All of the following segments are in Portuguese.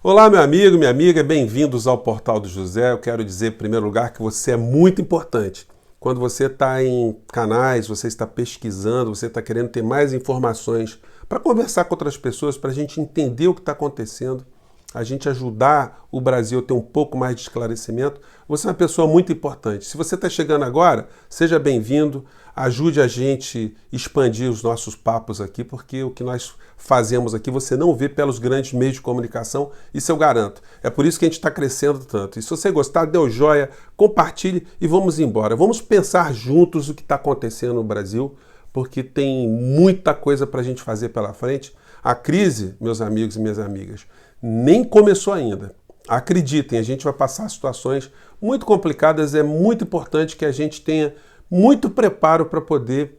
Olá, meu amigo, minha amiga, bem-vindos ao Portal do José. Eu quero dizer, em primeiro lugar, que você é muito importante. Quando você está em canais, você está pesquisando, você está querendo ter mais informações para conversar com outras pessoas, para a gente entender o que está acontecendo, a gente ajudar o Brasil a ter um pouco mais de esclarecimento, você é uma pessoa muito importante. Se você está chegando agora, seja bem-vindo, ajude a gente a expandir os nossos papos aqui, porque o que nós fazemos aqui você não vê pelos grandes meios de comunicação, isso eu garanto. É por isso que a gente está crescendo tanto. E se você gostar, dê o joia, compartilhe e vamos embora. Vamos pensar juntos o que está acontecendo no Brasil, porque tem muita coisa para a gente fazer pela frente. A crise, meus amigos e minhas amigas, nem começou ainda. Acreditem, a gente vai passar situações muito complicadas, é muito importante que a gente tenha muito preparo para poder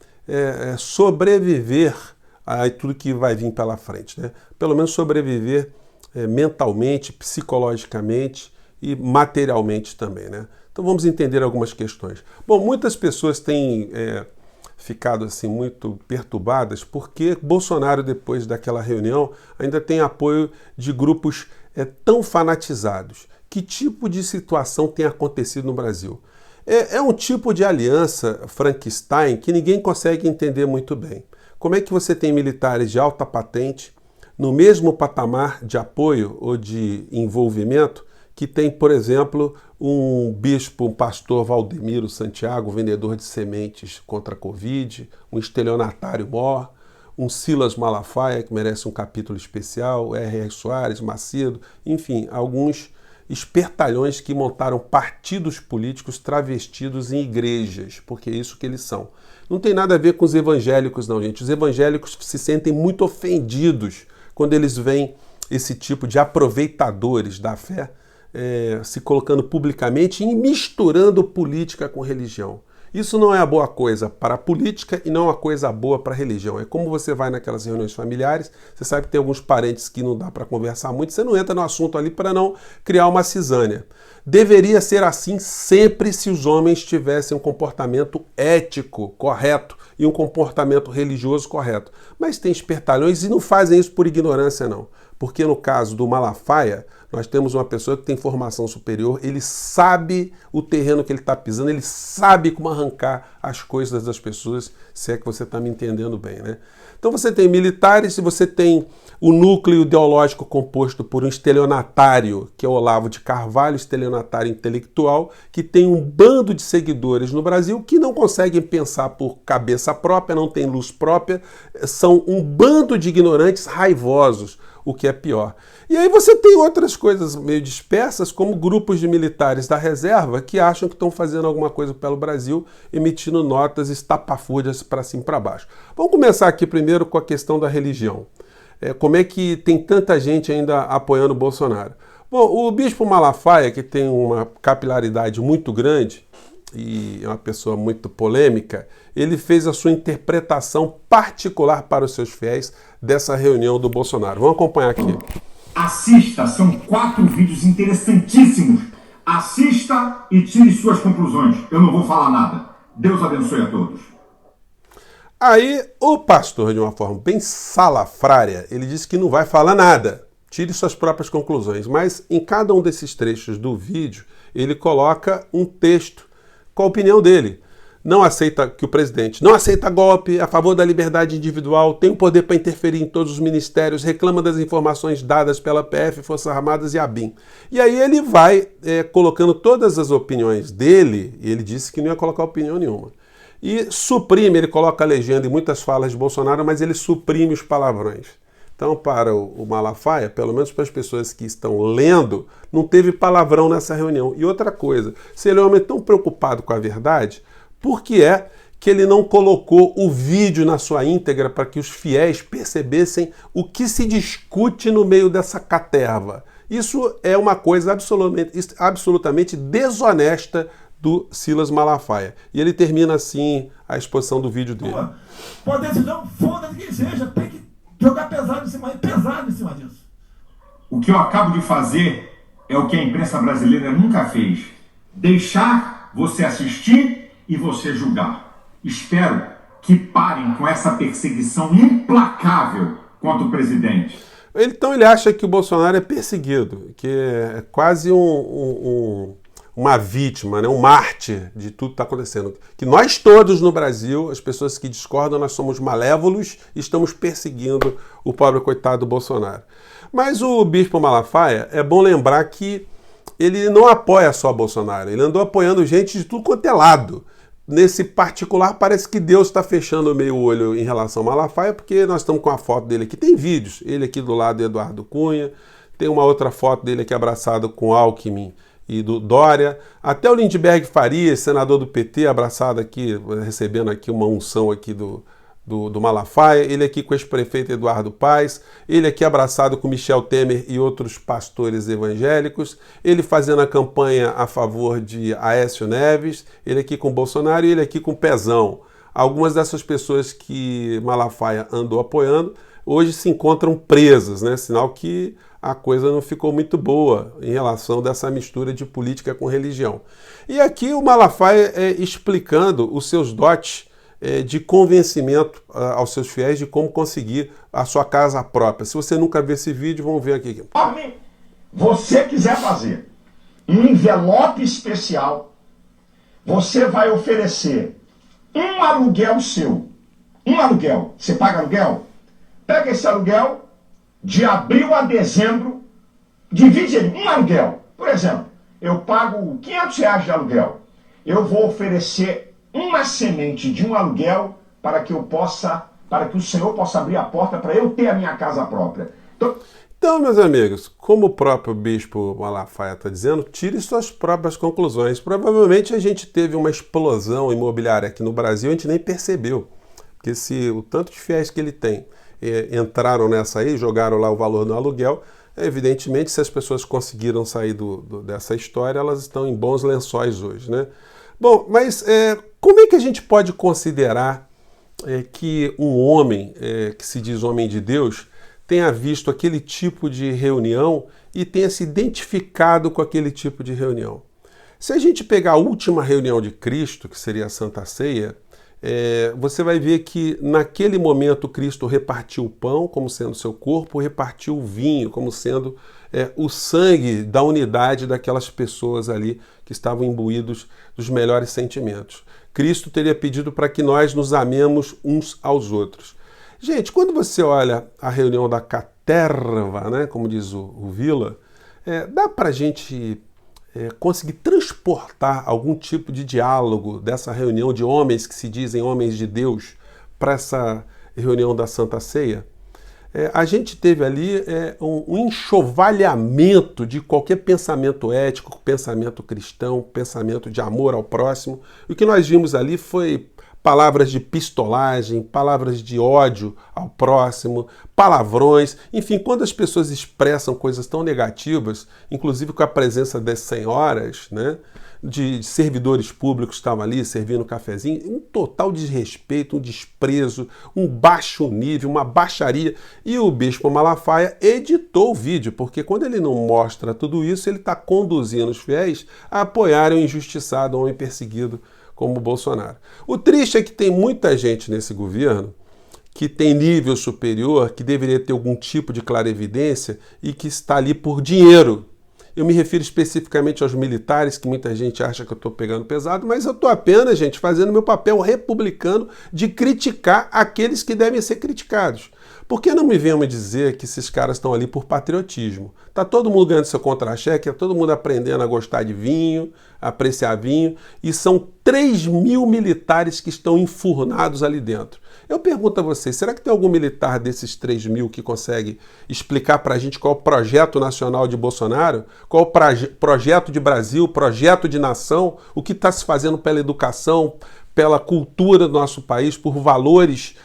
sobreviver a tudo que vai vir pela frente, né? Pelo menos sobreviver mentalmente, psicologicamente e materialmente também, né? Então vamos entender algumas questões. Bom, muitas pessoas têm ficado assim muito perturbadas porque Bolsonaro, depois daquela reunião, ainda tem apoio de grupos tão fanatizados. Que tipo de situação tem acontecido no Brasil? É um tipo de aliança Frankenstein que ninguém consegue entender muito bem. Como é que você tem militares de alta patente no mesmo patamar de apoio ou de envolvimento que tem, por exemplo, um bispo, um pastor Valdemiro Santiago, vendedor de sementes contra a Covid, um estelionatário mor, um Silas Malafaia, que merece um capítulo especial, R.R. Soares, Macedo, enfim, alguns espertalhões que montaram partidos políticos travestidos em igrejas, porque é isso que eles são. Não tem nada a ver com os evangélicos, não, gente. Os evangélicos se sentem muito ofendidos quando eles veem esse tipo de aproveitadores da fé se colocando publicamente e misturando política com religião. Isso não é a boa coisa para a política e não é uma coisa boa para a religião. É como você vai naquelas reuniões familiares, você sabe que tem alguns parentes que não dá para conversar muito, você não entra no assunto ali para não criar uma cisânia. Deveria ser assim sempre se os homens tivessem um comportamento ético correto e um comportamento religioso correto. Mas tem espertalhões e não fazem isso por ignorância, não. Porque no caso do Malafaia, nós temos uma pessoa que tem formação superior, ele sabe o terreno que ele está pisando, ele sabe como arrancar as coisas das pessoas, se é que você está me entendendo bem, né? Então você tem militares e você tem o núcleo ideológico composto por um estelionatário, que é o Olavo de Carvalho, estelionatário intelectual, que tem um bando de seguidores no Brasil que não conseguem pensar por cabeça própria, não tem luz própria, são um bando de ignorantes raivosos, o que é pior. E aí você tem outras coisas meio dispersas, como grupos de militares da reserva que acham que estão fazendo alguma coisa pelo Brasil, emitindo notas estapafúrdias para cima e para baixo. Vamos começar aqui primeiro com a questão da religião. Como é que tem tanta gente ainda apoiando o Bolsonaro? Bom, o bispo Malafaia, que tem uma capilaridade muito grande e é uma pessoa muito polêmica, ele fez a sua interpretação particular para os seus fiéis dessa reunião do Bolsonaro. Vamos acompanhar aqui. Assista, são 4 vídeos interessantíssimos. Assista e tire suas conclusões. Eu não vou falar nada. Deus abençoe a todos. Aí o pastor, de uma forma bem salafrária, ele disse que não vai falar nada. Tire suas próprias conclusões. Mas em cada um desses trechos do vídeo, ele coloca um texto com a opinião dele. Não aceita que o presidente não aceita golpe, é a favor da liberdade individual, tem o poder para interferir em todos os ministérios, reclama das informações dadas pela PF, Forças Armadas e ABIN. E aí ele vai colocando todas as opiniões dele, e ele disse que não ia colocar opinião nenhuma. E suprime, ele coloca a legenda em muitas falas de Bolsonaro, mas ele suprime os palavrões. Então, para o Malafaia, pelo menos para as pessoas que estão lendo, não teve palavrão nessa reunião. E outra coisa, se ele é um homem tão preocupado com a verdade, por que é que ele não colocou o vídeo na sua íntegra para que os fiéis percebessem o que se discute no meio dessa caterva? Isso é uma coisa absolutamente desonesta do Silas Malafaia. E ele termina assim a exposição do vídeo dele. Pode decisão, foda-se quem seja, tem que jogar pesado em cima disso. O que eu acabo de fazer é o que a imprensa brasileira nunca fez. Deixar você assistir e você julgar. Espero que parem com essa perseguição implacável contra o presidente. Então ele acha que o Bolsonaro é perseguido, que é quase uma vítima, né? Um mártir de tudo que está acontecendo. Que nós todos no Brasil, as pessoas que discordam, nós somos malévolos e estamos perseguindo o pobre coitado do Bolsonaro. Mas o Bispo Malafaia, é bom lembrar que ele não apoia só Bolsonaro, ele andou apoiando gente de tudo quanto é lado. Nesse particular, parece que Deus está fechando meio olho em relação ao Malafaia, porque nós estamos com a foto dele aqui. Tem vídeos, ele aqui do lado do Eduardo Cunha, tem uma outra foto dele aqui abraçado com Alckmin e do Dória, até o Lindbergh Farias, senador do PT, abraçado aqui, recebendo aqui uma unção aqui do Malafaia, ele aqui com o ex-prefeito Eduardo Paes, ele aqui abraçado com Michel Temer e outros pastores evangélicos, ele fazendo a campanha a favor de Aécio Neves, ele aqui com Bolsonaro e ele aqui com Pezão. Algumas dessas pessoas que Malafaia andou apoiando hoje se encontram presas, né? Sinal que a coisa não ficou muito boa em relação dessa mistura de política com religião. E aqui o Malafaia explicando os seus dotes de convencimento aos seus fiéis de como conseguir a sua casa própria. Se você nunca viu esse vídeo, vamos ver aqui. Você quiser fazer um envelope especial, você vai oferecer um aluguel seu. Um aluguel. Você paga aluguel? Pega esse aluguel, de abril a dezembro, divide ele, um aluguel. Por exemplo, eu pago R$500 de aluguel. Eu vou oferecer uma semente de um aluguel para que o Senhor possa abrir a porta para eu ter a minha casa própria. Então, meus amigos, como o próprio Bispo Malafaia está dizendo, tire suas próprias conclusões. Provavelmente a gente teve uma explosão imobiliária aqui no Brasil, a gente nem percebeu. Porque se o tanto de fiéis que ele tem entraram nessa aí, jogaram lá o valor no aluguel, evidentemente, se as pessoas conseguiram sair dessa história, elas estão em bons lençóis hoje, né? Bom, mas como é que a gente pode considerar que um homem, que se diz homem de Deus, tenha visto aquele tipo de reunião e tenha se identificado com aquele tipo de reunião? Se a gente pegar a última reunião de Cristo, que seria a Santa Ceia, você vai ver que naquele momento Cristo repartiu o pão como sendo seu corpo, repartiu o vinho como sendo o sangue da unidade daquelas pessoas ali que estavam imbuídos dos melhores sentimentos. Cristo teria pedido para que nós nos amemos uns aos outros. Gente, quando você olha a reunião da caterva, né, como diz o Vila, dá para a gente conseguir transportar algum tipo de diálogo dessa reunião de homens que se dizem homens de Deus para essa reunião da Santa Ceia? A gente teve ali um enxovalhamento de qualquer pensamento ético, pensamento cristão, pensamento de amor ao próximo. E o que nós vimos ali foi palavras de pistolagem, palavras de ódio ao próximo, palavrões. Enfim, quando as pessoas expressam coisas tão negativas, inclusive com a presença das senhoras, né, de servidores públicos que estavam ali servindo um cafezinho, um total desrespeito, um desprezo, um baixo nível, uma baixaria. E o Bispo Malafaia editou o vídeo, porque quando ele não mostra tudo isso, ele está conduzindo os fiéis a apoiarem o injustiçado, o homem perseguido como o Bolsonaro. O triste é que tem muita gente nesse governo que tem nível superior, que deveria ter algum tipo de clarevidência e que está ali por dinheiro. Eu me refiro especificamente aos militares, que muita gente acha que eu estou pegando pesado, mas eu estou apenas, gente, fazendo meu papel republicano de criticar aqueles que devem ser criticados. Por que não me venham me dizer que esses caras estão ali por patriotismo? Está todo mundo ganhando seu contra-cheque, está todo mundo aprendendo a gostar de vinho, a apreciar vinho, e são 3.000 militares que estão enfurnados ali dentro. Eu pergunto a vocês, será que tem algum militar desses 3.000 que consegue explicar para a gente qual é o projeto nacional de Bolsonaro? Qual é o projeto de Brasil, projeto de nação? O que está se fazendo pela educação, pela cultura do nosso país, por valores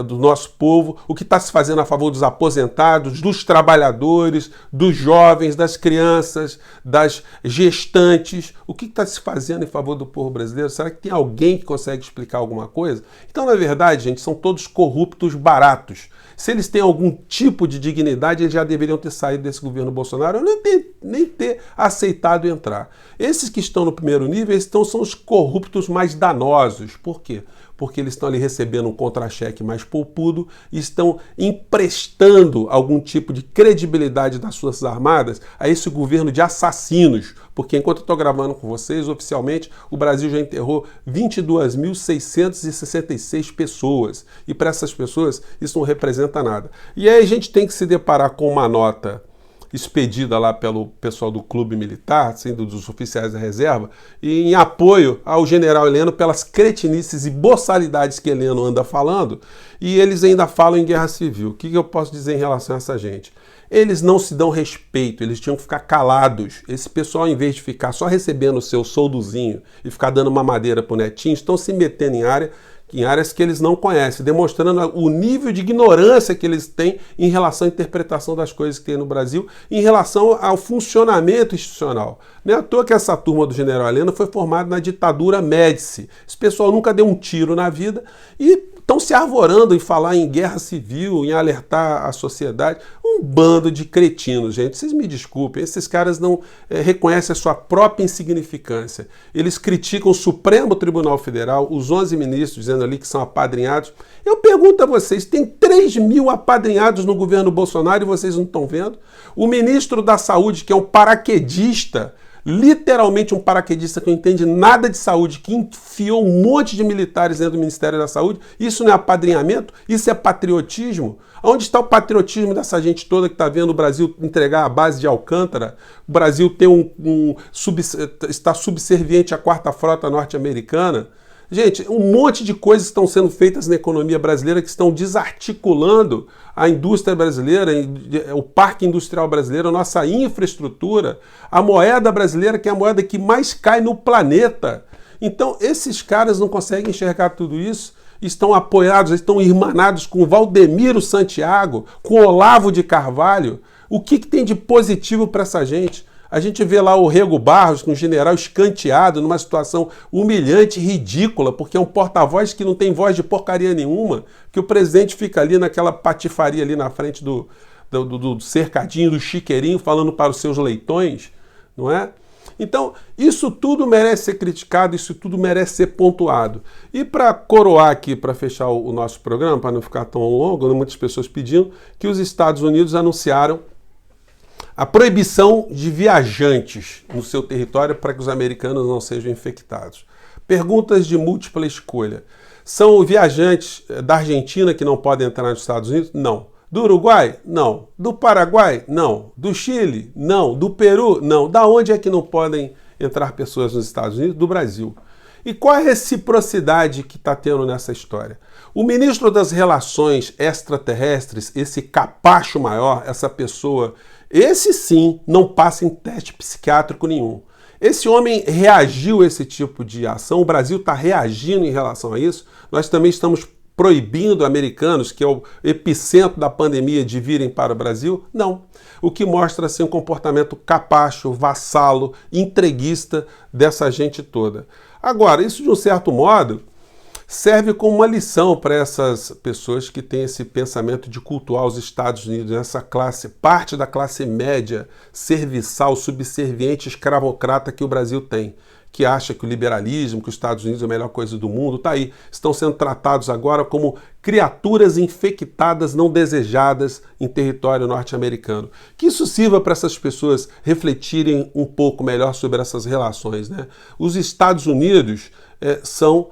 do nosso povo, o que está se fazendo a favor dos aposentados, dos trabalhadores, dos jovens, das crianças, das gestantes, o que está se fazendo em favor do povo brasileiro? Será que tem alguém que consegue explicar alguma coisa? Então, na verdade, gente, são todos corruptos baratos. Se eles têm algum tipo de dignidade, eles já deveriam ter saído desse governo Bolsonaro, ou nem ter aceitado entrar. Esses que estão no primeiro nível, são os corruptos mais danosos. Por quê? porque eles estão ali recebendo um contra-cheque mais poupudo e estão emprestando algum tipo de credibilidade das Forças Armadas a esse governo de assassinos, porque enquanto eu estou gravando com vocês, oficialmente, o Brasil já enterrou 22.666 pessoas, e para essas pessoas isso não representa nada. E aí a gente tem que se deparar com uma nota expedida lá pelo pessoal do clube militar, assim, dos oficiais da reserva, e em apoio ao general Heleno pelas cretinices e boçalidades que Heleno anda falando, e eles ainda falam em guerra civil. O que eu posso dizer em relação a essa gente? Eles não se dão respeito, eles tinham que ficar calados. Esse pessoal, em vez de ficar só recebendo o seu soldozinho e ficar dando uma madeira pro netinho, estão se metendo em áreas que eles não conhecem, demonstrando o nível de ignorância que eles têm em relação à interpretação das coisas que tem no Brasil, em relação ao funcionamento institucional. Não é à toa que essa turma do general Heleno foi formada na ditadura Médici. Esse pessoal nunca deu um tiro na vida e estão se arvorando em falar em guerra civil, em alertar a sociedade. Um bando de cretinos, gente. Vocês me desculpem, esses caras não reconhecem a sua própria insignificância. Eles criticam o Supremo Tribunal Federal, os 11 ministros, dizendo ali que são apadrinhados. Eu pergunto a vocês, tem 3.000 apadrinhados no governo Bolsonaro e vocês não estão vendo? O ministro da Saúde, que é um paraquedista, literalmente um paraquedista que não entende nada de saúde, que enfiou um monte de militares dentro do Ministério da Saúde, isso não é apadrinhamento? Isso é patriotismo? Onde está o patriotismo dessa gente toda que está vendo o Brasil entregar a base de Alcântara? O Brasil ter está subserviente à quarta frota norte-americana? Gente, um monte de coisas estão sendo feitas na economia brasileira que estão desarticulando a indústria brasileira, o parque industrial brasileiro, a nossa infraestrutura, a moeda brasileira, que é a moeda que mais cai no planeta. Então, esses caras não conseguem enxergar tudo isso, estão apoiados, estão irmanados com Valdemiro Santiago, com Olavo de Carvalho. O que tem de positivo para essa gente? A gente vê lá o Rego Barros, com um general escanteado, numa situação humilhante e ridícula, porque é um porta-voz que não tem voz de porcaria nenhuma, que o presidente fica ali naquela patifaria ali na frente do cercadinho, do chiqueirinho, falando para os seus leitões, não é? Então, isso tudo merece ser criticado, isso tudo merece ser pontuado. E para coroar aqui, para fechar o nosso programa, para não ficar tão longo, muitas pessoas pedindo, que os Estados Unidos anunciaram a proibição de viajantes no seu território para que os americanos não sejam infectados. Perguntas de múltipla escolha. São viajantes da Argentina que não podem entrar nos Estados Unidos? Não. Do Uruguai? Não. Do Paraguai? Não. Do Chile? Não. Do Peru? Não. Da onde é que não podem entrar pessoas nos Estados Unidos? Do Brasil. E qual é a reciprocidade que está tendo nessa história? O ministro das Relações Extraterrestres, esse capacho maior, essa pessoa, esse sim não passa em teste psiquiátrico nenhum. Esse homem reagiu a esse tipo de ação, o Brasil está reagindo em relação a isso. Nós também estamos proibindo americanos, que é o epicentro da pandemia, de virem para o Brasil? Não. O que mostra assim, um comportamento capacho, vassalo, entreguista dessa gente toda. Agora, isso de um certo modo serve como uma lição para essas pessoas que têm esse pensamento de cultuar os Estados Unidos, essa classe, parte da classe média, serviçal, subserviente, escravocrata que o Brasil tem, que acha que o liberalismo, que os Estados Unidos é a melhor coisa do mundo, está aí. Estão sendo tratados agora como criaturas infectadas não desejadas em território norte-americano. Que isso sirva para essas pessoas refletirem um pouco melhor sobre essas relações, né? Os Estados Unidos são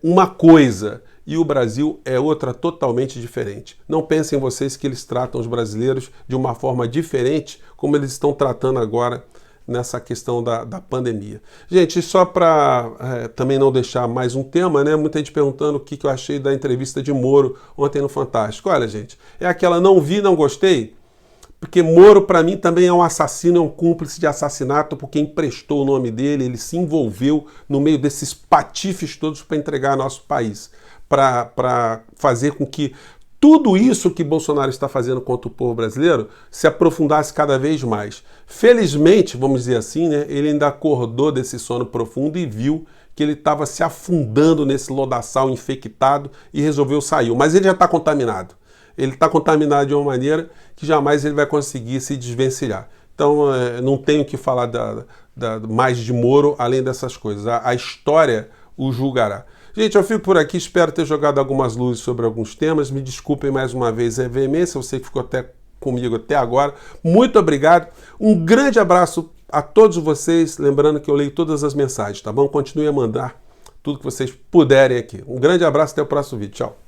uma coisa e o Brasil é outra totalmente diferente. Não pensem vocês que eles tratam os brasileiros de uma forma diferente como eles estão tratando agora nessa questão da pandemia. Gente, só para também não deixar mais um tema, né? Muita gente perguntando o que eu achei da entrevista de Moro ontem no Fantástico. Olha, gente, é aquela não vi, não gostei, porque Moro, para mim, também é um assassino, é um cúmplice de assassinato, porque emprestou o nome dele, ele se envolveu no meio desses patifes todos para entregar nosso país, para fazer com que tudo isso que Bolsonaro está fazendo contra o povo brasileiro se aprofundasse cada vez mais. Felizmente, vamos dizer assim, né, ele ainda acordou desse sono profundo e viu que ele estava se afundando nesse lodaçal infectado e resolveu sair. Mas ele já está contaminado. Ele está contaminado de uma maneira que jamais ele vai conseguir se desvencilhar. Então, não tenho o que falar mais de Moro além dessas coisas. A história o julgará. Gente, eu fico por aqui, espero ter jogado algumas luzes sobre alguns temas. Me desculpem mais uma vez a veemência, você que ficou comigo até agora. Muito obrigado. Um grande abraço a todos vocês. Lembrando que eu leio todas as mensagens, tá bom? Continue a mandar tudo que vocês puderem aqui. Um grande abraço, até o próximo vídeo. Tchau.